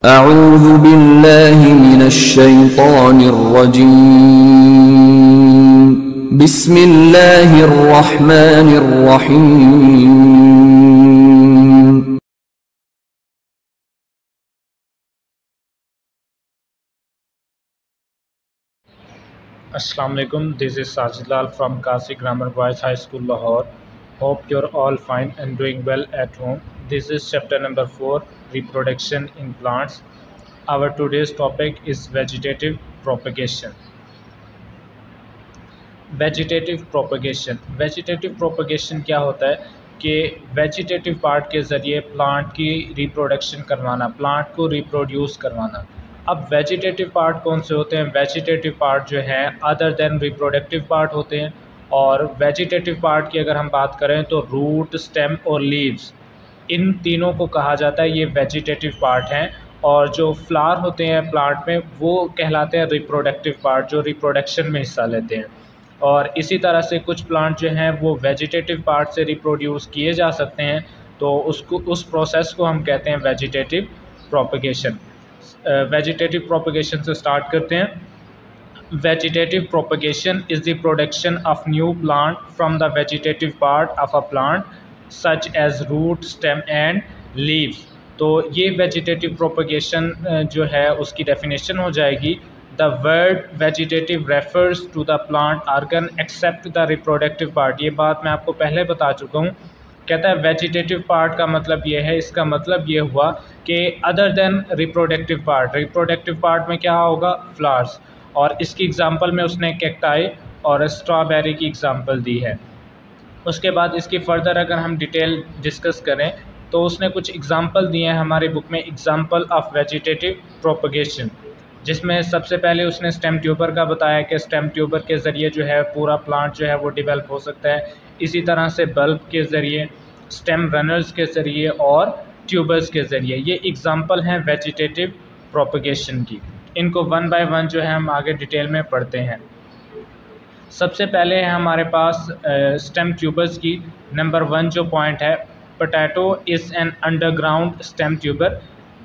अऊज़ु बिल्लाहि मिनश्शैतानिर्रजीम बिस्मिल्लाहिर्रहमानिर्रहीम। Assalamu alaikum. This is Sajid Lal from Kasi Grammar Boys High School, Lahore. Hope you're all fine and doing well at home. This is chapter number 4, reproduction in plants. Our today's topic is vegetative propagation. Vegetative propagation क्या होता है कि vegetative part के ज़रिए plant की reproduction करवाना, plant को reproduce करवाना। अब वेजिटेटिव पार्ट कौन से होते हैं? वेजिटेटिव पार्ट जो है अदर देन रिप्रोडक्टिव पार्ट होते हैं। और वेजिटेटिव पार्ट की अगर हम बात करें तो रूट, स्टेम और लीव्स, इन तीनों को कहा जाता है ये वेजिटेटिव पार्ट हैं। और जो फ्लावर होते हैं प्लांट में वो कहलाते हैं रिप्रोडक्टिव पार्ट, जो रिप्रोडक्शन में हिस्सा लेते हैं। और इसी तरह से कुछ प्लांट जो हैं वो वेजिटेटिव पार्ट से रिप्रोड्यूस किए जा सकते हैं, तो उस प्रोसेस को हम कहते हैं वेजिटेटिव प्रोपगेशन। वेजिटेटिव प्रोपगेशन से स्टार्ट करते हैं। Vegetative propagation is the production of new plant from the vegetative part of a plant such as root, stem and leaves. तो ये वेजिटेटिव प्रोपगेशन जो है उसकी डेफिनेशन हो जाएगी, The word vegetative refers to the plant organ except the reproductive part। ये बात मैं आपको पहले बता चुका हूँ। कहता है वेजिटेटिव पार्ट का मतलब ये है, इसका मतलब ये हुआ कि other than reproductive part. Reproductive part में क्या होगा? फ्लावर्स। और इसकी एग्जांपल में उसने कैक्टाई और स्ट्रॉबेरी की एग्जांपल दी है। उसके बाद इसकी फ़र्दर अगर हम डिटेल डिस्कस करें तो उसने कुछ एग्जांपल दिए हैं हमारी बुक में, एग्जांपल ऑफ वेजिटेटिव प्रोपगेशन, जिसमें सबसे पहले उसने स्टेम ट्यूबर का बताया कि स्टेम ट्यूबर के ज़रिए जो है पूरा प्लांट जो है वो डेवलप हो सकता है। इसी तरह से बल्ब के ज़रिए, स्टेम रनर्स के ज़रिए और ट्यूबर्स के ज़रिए। ये एग्जांपल हैं वेजिटेटिव प्रोपगेशन की। इनको वन बाय वन जो है हम आगे डिटेल में पढ़ते हैं। सबसे पहले है हमारे पास स्टेम ट्यूबर्स की। नंबर 1 जो पॉइंट है, potato is an underground stem tuber.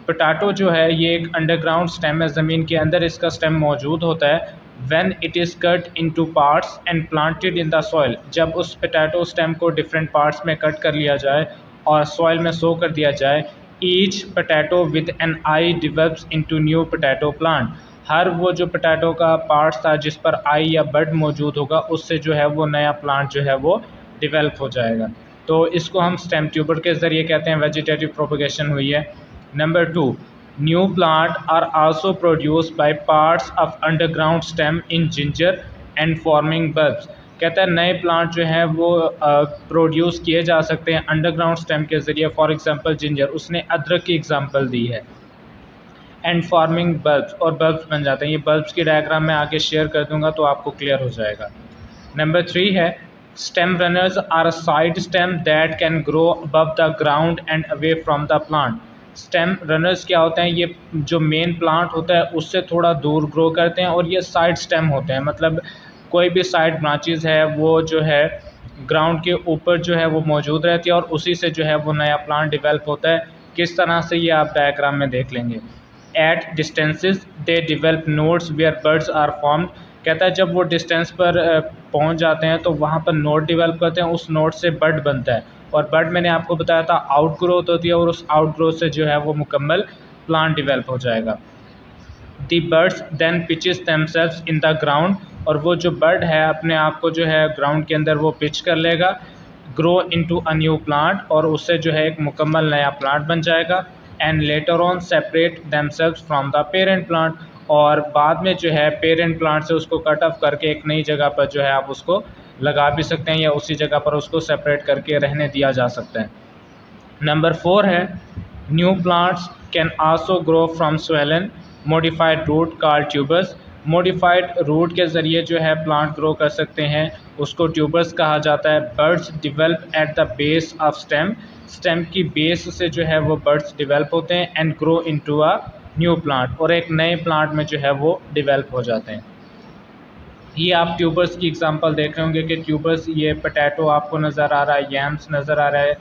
Potato जो है ये एक अंडरग्राउंड स्टेम है, ज़मीन के अंदर इसका स्टेम मौजूद होता है। When it is cut into parts and planted in the soil, जब उस पोटैटो स्टेम को डिफरेंट पार्ट्स में कट कर लिया जाए और सॉइल में सो कर दिया जाए, each potato with an eye develops into new potato plant. हर वो जो पोटैटो का पार्ट्स था जिस पर आई या बड मौजूद होगा, उससे जो है वो नया प्लांट जो है वो डिवेल्प हो जाएगा। तो इसको हम स्टेम ट्यूबर के ज़रिए कहते हैं वेजिटेटिव प्रोपगेशन हुई है। Number 2, new plant are also produced by parts of underground stem in ginger and forming bulbs। कहता है नए प्लांट जो हैं वो प्रोड्यूस किए जा सकते हैं अंडरग्राउंड स्टेम के ज़रिए। फॉर एग्जांपल जिंजर, उसने अदरक की एग्जांपल दी है। एंड फॉर्मिंग बल्ब्स, और बल्ब्स बन जाते हैं। ये बल्ब्स की डायग्राम मैं आगे शेयर कर दूंगा तो आपको क्लियर हो जाएगा। नंबर 3 है stem runners are a side stem that can grow above the ground and away from the plant. Stem runners क्या होते हैं? ये जो मेन प्लांट होता है उससे थोड़ा दूर ग्रो करते हैं, और ये साइड स्टेम होते हैं, मतलब कोई भी साइड ब्रांचेस है वो जो है ग्राउंड के ऊपर जो है वो मौजूद रहती है और उसी से जो है वो नया प्लांट डेवलप होता है। किस तरह से ये आप डायग्राम में देख लेंगे। At distances they develop nodes where birds are formed. कहता है जब वो डिस्टेंस पर पहुंच जाते हैं तो वहाँ पर नोड डेवलप करते हैं, उस नोड से बर्ड बनता है। और बर्ड मैंने आपको बताया था आउट ग्रोथ होती है, और उस आउट ग्रोथ से जो है वो मुकम्मल प्लांट डेवलप हो जाएगा। The birds then pitches themselves in the ground, और वो जो बर्ड है अपने आप को जो है ग्राउंड के अंदर वो पिच कर लेगा। Grow into a new plant, और उससे जो है एक मुकम्मल नया प्लांट बन जाएगा। And later on separate themselves from the parent plant, और बाद में जो है पेरेंट प्लांट से उसको कट ऑफ करके एक नई जगह पर जो है आप उसको लगा भी सकते हैं, या उसी जगह पर उसको सेपरेट करके रहने दिया जा सकता है। नंबर 4 है new plants can also grow from swollen modified root called tubers. Modified root के ज़रिए जो है प्लांट ग्रो कर सकते हैं, उसको ट्यूबर्स कहा जाता है। Birds develop at the base of stem, stem की बेस से जो है वो बर्ड्स डिवेल्प होते हैं। And grow into a new plant, और एक नए प्लांट में जो है वो डिवेल्प हो जाते हैं। ये आप ट्यूबर्स की एग्जांपल देख रहे होंगे कि ट्यूबर्स, ये पोटैटो आपको नज़र आ रहा है, यैम्स नज़र आ रहा है,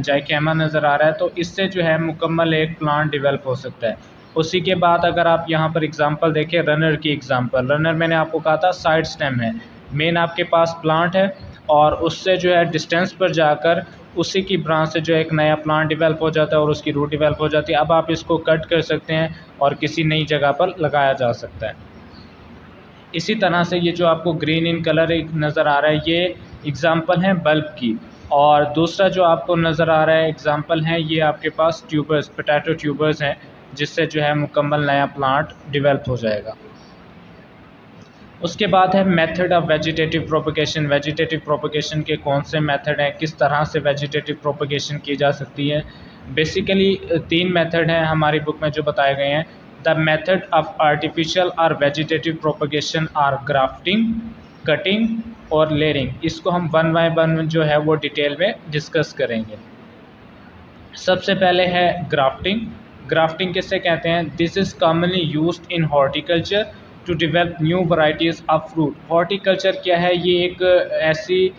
जाइकेमा नज़र आ रहा है, तो इससे जो है मुकम्मल एक प्लांट डेवलप हो सकता है। उसी के बाद अगर आप यहाँ पर एग्जांपल देखें, रनर की एग्जांपल, रनर मैंने आपको कहा था साइड स्टेम है, मेन आपके पास प्लांट है और उससे जो है डिस्टेंस पर जाकर उसी की ब्रांच से जो एक नया प्लांट डेवलप हो जाता है और उसकी रूट डेवलप हो जाती है। अब आप इसको कट कर सकते हैं और किसी नई जगह पर लगाया जा सकता है। इसी तरह से ये जो आपको ग्रीन इन कलर नज़र आ रहा है ये एग्जांपल है बल्ब की, और दूसरा जो आपको नज़र आ रहा है एग्जांपल है ये आपके पास ट्यूबर्स, पोटैटो ट्यूबर्स हैं, जिससे जो है मुकम्मल नया प्लांट डेवलप हो जाएगा। उसके बाद है method of vegetative propagation. Vegetative propagation के कौन से मेथड हैं, किस तरह से वेजिटेटिव प्रोपगेशन की जा सकती है। बेसिकली 3 मेथड हैं हमारी बुक में जो बताए गए हैं। द मेथड ऑफ आर्टिफिशियल और vegetative propagation are grafting, cutting और लेयरिंग। इसको हम 1 बाय 1 जो है वो डिटेल में डिस्कस करेंगे। सबसे पहले है ग्राफ्टिंग। ग्राफ्टिंग किससे कहते हैं? This is commonly used in horticulture to develop new varieties of fruit. Horticulture क्या है? ये एक ऐसी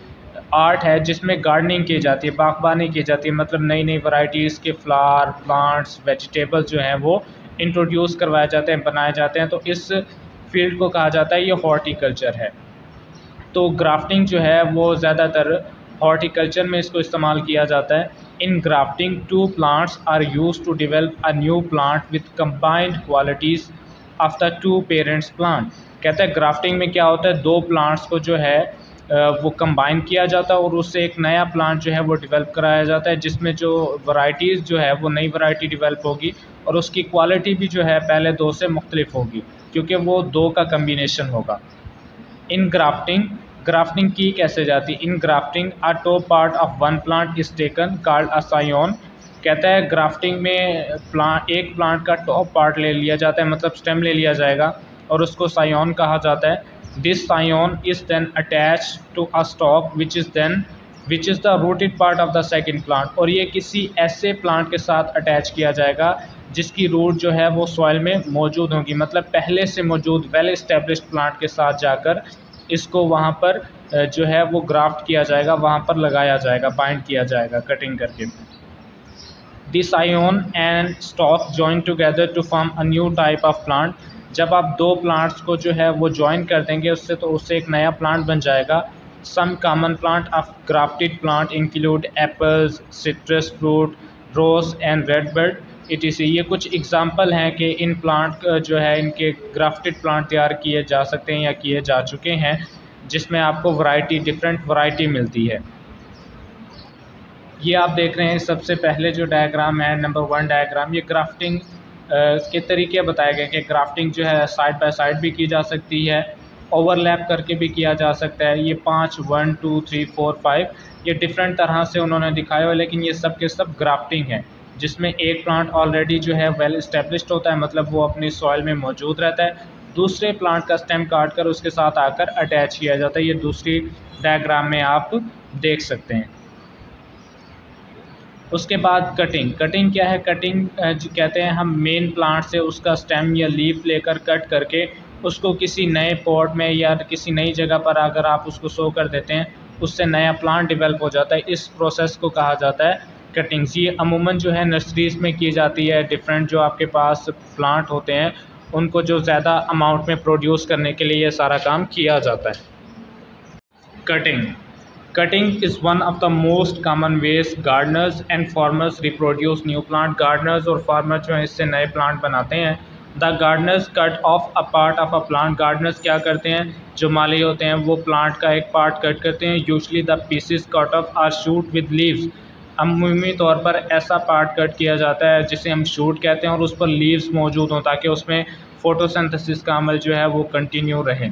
आर्ट है जिसमें गार्डनिंग की जाती है, बागबानी की जाती है, मतलब नई नई वैरायटीज़ के फ्लावर, प्लांट्स, वेजिटेबल्स जो हैं वो इंट्रोड्यूस करवाए जाते हैं, बनाए जाते हैं। तो इस फील्ड को कहा जाता है ये हॉर्टिकल्चर है। तो ग्राफ्टिंग जो है वो ज़्यादातर हॉर्टिकल्चर में इसको इस्तेमाल किया जाता है। In grafting 2 plants are used to develop a new plant with combined qualities of the 2 parents plant. कहता है ग्राफ्टिंग में क्या होता है, 2 प्लांट्स को जो है वो कंबाइन किया जाता है और उससे एक नया प्लांट जो है वो डेवलप कराया जाता है, जिसमें जो वैरायटीज़ जो है वो नई वैरायटी डेवलप होगी और उसकी क्वालिटी भी जो है पहले 2 से मुख्तलिफ होगी, क्योंकि वो 2 का कम्बिनेशन होगा। इन ग्राफ्टिंग, ग्राफ्टिंग की कैसे जाती? In grafting a top part of 1 plant is taken called a scion. कहता है ग्राफ्टिंग में एक प्लांट का टॉप पार्ट ले लिया जाता है, मतलब स्टेम ले लिया जाएगा और उसको सायोन कहा जाता है। This scion is then attach to a stock which is the rooted part of the second plant. और ये किसी ऐसे प्लांट के साथ अटैच किया जाएगा जिसकी रूट जो है वो सॉइल में मौजूद होगी, मतलब पहले से मौजूद वेल इस्टेब्लिश्ड प्लांट के साथ जाकर इसको वहाँ पर जो है वो ग्राफ्ट किया जाएगा, वहाँ पर लगाया जाएगा, बाइंड किया जाएगा कटिंग करके। This scion and stock join together to form a new type of plant. जब आप 2 प्लांट्स को जो है वो जॉइन कर देंगे उससे, तो उससे एक नया प्लांट बन जाएगा। Some common plant of grafted plant include apples, citrus fruit, rose and redbird etc। ये कुछ एग्जांपल हैं कि इन प्लांट जो है इनके ग्राफ्टेड प्लांट तैयार किए जा सकते हैं या किए जा चुके हैं, जिसमें आपको वैरायटी, डिफरेंट वैरायटी मिलती है। ये आप देख रहे हैं सबसे पहले जो डायग्राम है, नंबर 1 डायग्राम, ये ग्राफ्टिंग के तरीके बताए गए कि ग्राफ्टिंग जो है साइड बाय साइड भी की जा सकती है, ओवरलैप करके भी किया जा सकता है। ये 5 1 2 3 4 5 ये डिफरेंट तरह से उन्होंने दिखाया हुआ, लेकिन ये सब के सब ग्राफ्टिंग है, जिसमें एक प्लांट ऑलरेडी जो है वेल इस्टेब्लिश्ड होता है, मतलब वो अपनी सॉइल में मौजूद रहता है, दूसरे प्लांट का स्टेम काट कर उसके साथ आकर अटैच किया जाता है। ये दूसरी डायग्राम में आप देख सकते हैं। उसके बाद कटिंग। कटिंग क्या है? कटिंग कहते हैं हम मेन प्लांट से उसका स्टेम या लीफ लेकर कट करके उसको किसी नए पॉट में या किसी नई जगह पर अगर आप उसको सो कर देते हैं, उससे नया प्लांट डेवलप हो जाता है। इस प्रोसेस को कहा जाता है कटिंग्स। ये अमूमन जो है नर्सरीज़ में की जाती है। डिफरेंट जो आपके पास प्लांट होते हैं उनको जो ज़्यादा अमाउंट में प्रोड्यूस करने के लिए ये सारा काम किया जाता है। Cutting. Cutting is one of the most common veg Gardner's and farmers reproduce new plant. Gardner's और फार्मर जो हैं इससे नए प्लांट बनाते हैं। The Gardner's cut of a part of a plant. Gardner's क्या करते हैं? जो माली होते हैं वो प्लांट का एक पार्ट कट करते हैं। Usually the pieces cut off are shoot with leaves. अमूमी तौर पर ऐसा पार्ट कट किया जाता है जिसे हम शूट कहते हैं और उस पर लीव्स मौजूद हों ताकि उसमें फोटोसिंथेसिस का अमल जो है वो कंटिन्यू रहे।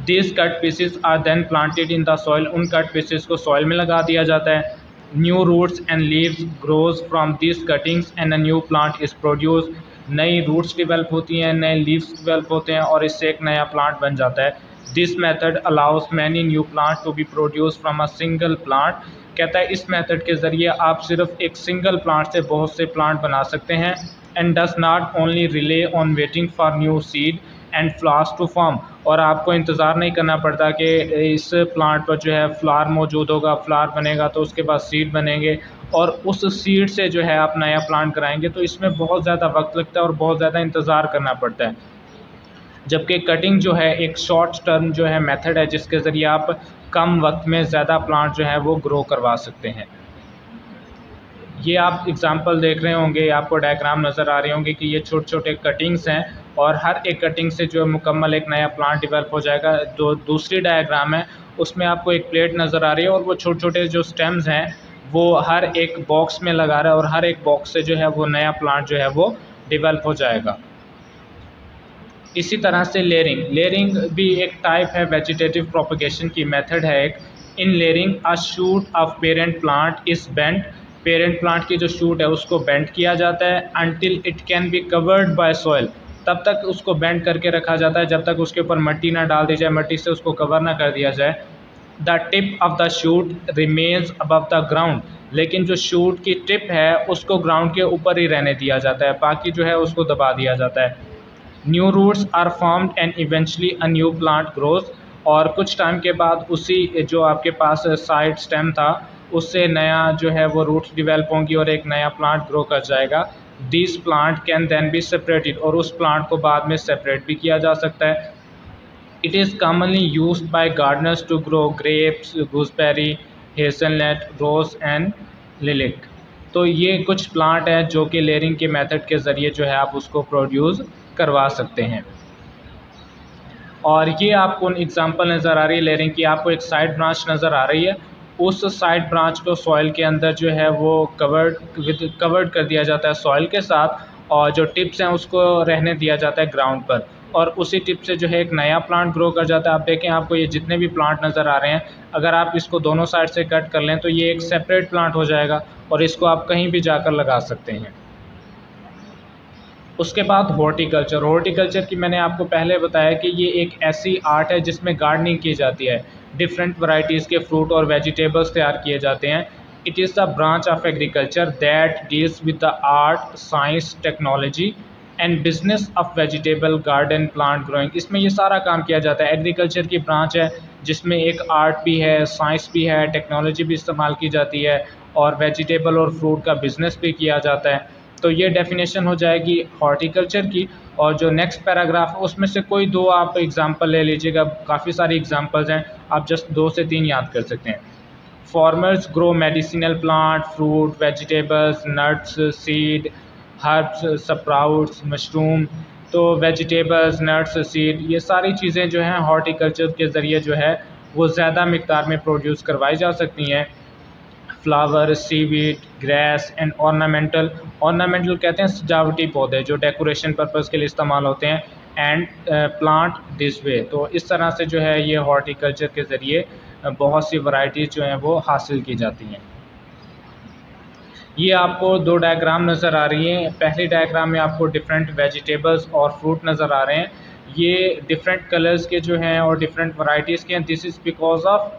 This cut pieces are then planted in the soil. उन कट पीसेस को सॉइल में लगा दिया जाता है। New roots and leaves grows from this cuttings and a new plant is produce. नई रूट्स डेवलप होती हैं, नए लीव्स डेवलप होते हैं और इससे एक नया प्लांट बन जाता है। This method allows many new plant to be produce from a single plant. कहता है इस मेथड के ज़रिए आप सिर्फ एक सिंगल प्लांट से बहुत से प्लांट बना सकते हैं। And does not only rely on waiting for new seed and flowers to form. और आपको इंतज़ार नहीं करना पड़ता कि इस प्लांट पर जो है फ्लावर मौजूद होगा, फ्लावर बनेगा तो उसके बाद सीड बनेंगे और उस सीड से जो है आप नया प्लांट कराएंगे, तो इसमें बहुत ज़्यादा वक्त लगता है और बहुत ज़्यादा इंतज़ार करना पड़ता है। जबकि कटिंग जो है एक शॉर्ट टर्म जो है मेथड है, जिसके ज़रिए आप कम वक्त में ज़्यादा प्लांट जो है वो ग्रो करवा सकते हैं। ये आप एग्जांपल देख रहे होंगे, आपको डायग्राम नज़र आ रहे होंगे कि ये छोटे छोटे कटिंग्स हैं और हर एक कटिंग से जो मुकम्मल एक नया प्लांट डेवलप हो जाएगा। जो दूसरी डायग्राम है उसमें आपको एक प्लेट नज़र आ रही है और वो छोटे छोटे जो स्टेम्स हैं वो हर एक बॉक्स में लगा रहा है और हर एक बॉक्स से जो है वो नया प्लांट जो है वो डेवलप हो जाएगा। इसी तरह से लेयरिंग भी एक टाइप है वेजिटेटिव प्रोपगेशन की मेथड है एक। In layering a shoot of parent plant is bend, parent plant की जो शूट है उसको बेंड किया जाता है until it can be covered by soil, तब तक उसको बेंड करके रखा जाता है जब तक उसके ऊपर मिट्टी ना डाल दी जाए, मिट्टी से उसको कवर ना कर दिया जाए। The tip of the shoot remains above the ground, लेकिन जो शूट की टिप है उसको ग्राउंड के ऊपर ही रहने दिया जाता है, बाकी जो है उसको दबा दिया जाता है। New roots are formed and eventually a new plant grows, और कुछ टाइम के बाद उसी जो आपके पास साइड स्टेम था उससे नया जो है वो रूट्स डिवेल्प होंगी और एक नया प्लांट ग्रो कर जाएगा। This plant can then be separated, और उस प्लांट को बाद में सेपरेट भी किया जा सकता है। It is commonly used by gardeners to grow grapes, gooseberry, hazelnut, rose and lilac. तो ये कुछ प्लांट हैं जो कि लेयरिंग के मेथड के ज़रिए जो है आप उसको प्रोड्यूस करवा सकते हैं। और ये आपको एग्जांपल नज़र आ रही है लेयरिंग की, आपको एक साइड ब्रांच नज़र आ रही है, उस साइड ब्रांच को सॉइल के अंदर जो है वो कवर्ड कर दिया जाता है सॉइल के साथ, और जो टिप्स हैं उसको रहने दिया जाता है ग्राउंड पर, और उसी टिप से जो है एक नया प्लांट ग्रो कर जाता है। आप देखें, आपको ये जितने भी प्लांट नज़र आ रहे हैं, अगर आप इसको दोनों साइड से कट कर लें तो ये एक सेपरेट प्लांट हो जाएगा और इसको आप कहीं भी जाकर लगा सकते हैं। उसके बाद हॉर्टिकल्चर की मैंने आपको पहले बताया कि ये एक ऐसी आर्ट है जिसमें गार्डनिंग की जाती है, डिफरेंट वैरायटीज़ के फ्रूट और वेजिटेबल्स तैयार किए जाते हैं। It is the branch of agriculture that deals with the art, science, technology and business of vegetable garden plant growing. इसमें ये सारा काम किया जाता है। एग्रीकल्चर की ब्रांच है जिसमें एक आर्ट भी है, साइंस भी है, टेक्नोलॉजी भी इस्तेमाल की जाती है और वेजिटेबल और फ्रूट का बिज़नेस भी किया जाता है। तो ये डेफिनेशन हो जाएगी हॉर्टिकल्चर की। और जो नेक्स्ट पैराग्राफ है उसमें से कोई दो आप एग्जांपल ले लीजिएगा, काफ़ी सारी एग्जांपल्स हैं, आप जस्ट 2 से 3 याद कर सकते हैं। Farmers grow medicinal plant, fruit, vegetables, nuts, seed, herbs, sprouts, mushroom. तो वेजिटेबल्स, नट्स, सीड, ये सारी चीज़ें जो हैं हॉर्टिकल्चर के ज़रिए जो है वो ज़्यादा मिक़दार में प्रोड्यूस करवाई जा सकती हैं। Flower, seaweed, grass and ornamental कहते हैं सजावटी पौधे जो डेकोरेशन पर्पज़ के लिए इस्तेमाल होते हैं, एंड प्लांट दिस वे। तो इस तरह से जो है ये हॉर्टिकल्चर के ज़रिए बहुत सी वैरायटीज़ जो हैं वो हासिल की जाती हैं। ये आपको 2 डायग्राम नज़र आ रही हैं। पहली डायग्राम में आपको डिफरेंट वेजिटेबल्स और फ्रूट नज़र आ रहे हैं। ये डिफरेंट कलर्स के जो हैं और डिफरेंट वैरायटीज़ के हैं। This is because of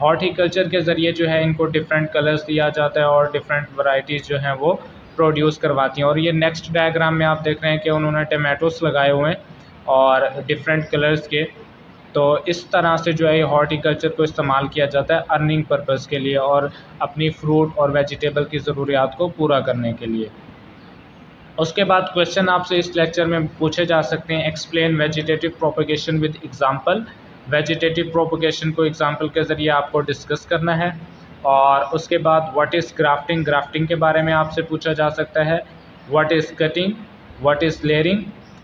horticulture के ज़रिए जो है इनको डिफरेंट कलर्स दिया जाता है और डिफरेंट वैरायटीज़ जो हैं वो प्रोड्यूस करवाती हैं। और ये नेक्स्ट डायग्राम में आप देख रहे हैं कि उन्होंने टमाटोस लगाए हुए हैं और डिफरेंट कलर्स के। तो इस तरह से जो है हॉर्टिकल्चर को इस्तेमाल किया जाता है अर्निंग पर्पज़ के लिए और अपनी फ्रूट और वेजिटेबल की ज़रूरियात को पूरा करने के लिए। उसके बाद क्वेश्चन आपसे इस लेक्चर में पूछे जा सकते हैं। Explain vegetative propagation with example. Vegetative propagation को एग्जांपल के ज़रिए आपको डिस्कस करना है। और उसके बाद व्हाट इज़ ग्राफ्टिंग, ग्राफ्टिंग के बारे में आपसे पूछा जा सकता है। What is cutting, what is layering,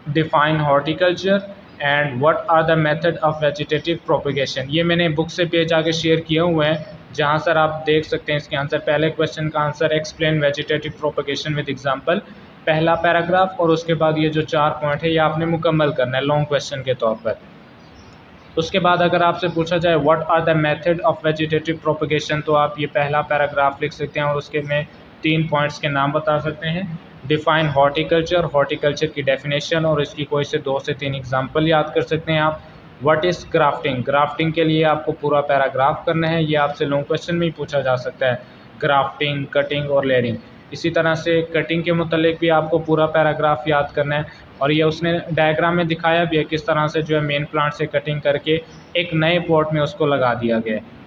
define horticulture and what are the method of vegetative propagation. ये मैंने बुक से पेज आगे शेयर किए हुए हैं जहाँ सर आप देख सकते हैं इसके आंसर। पहले क्वेश्चन का answer explain vegetative propagation with example, पहला पैराग्राफ, और उसके बाद ये जो 4 पॉइंट है ये आपने मुकम्मल करना है लॉन्ग क्वेश्चन के तौर पर। उसके बाद अगर आपसे पूछा जाए what are the method of vegetative propagation, तो आप ये पहला पैराग्राफ लिख सकते हैं और उसके में 3 पॉइंट्स के नाम बता सकते हैं। डिफाइन हॉर्टिकल्चर, हॉर्टिकल्चर की डेफिनेशन और इसकी कोई से 2 से 3 एग्जांपल याद कर सकते हैं आप। व्हाट इज़ ग्राफ्टिंग, ग्राफ्टिंग के लिए आपको पूरा पैराग्राफ करना है, ये आपसे लॉन्ग क्वेश्चन में ही पूछा जा सकता है। ग्राफ्टिंग, कटिंग और लेयरिंग, इसी तरह से कटिंग के मुतल्लिक भी आपको पूरा पैराग्राफ याद करना है, और ये उसने डायग्राम में दिखाया भी है किस तरह से जो है मेन प्लांट से कटिंग करके एक नए पॉट में उसको लगा दिया गया है।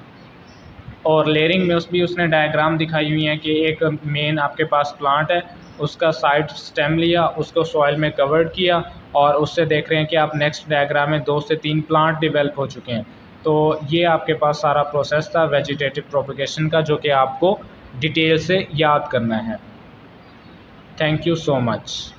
और लेयरिंग में उसने डायग्राम दिखाई हुई है कि एक मेन आपके पास प्लांट है, उसका साइड स्टेम लिया, उसको सॉइल में कवर्ड किया, और उससे देख रहे हैं कि आप नेक्स्ट डायग्राम में 2 से 3 प्लांट डेवलप हो चुके हैं। तो ये आपके पास सारा प्रोसेस था वेजिटेटिव प्रोपगेशन का, जो कि आपको डिटेल से याद करना है। Thank you so much.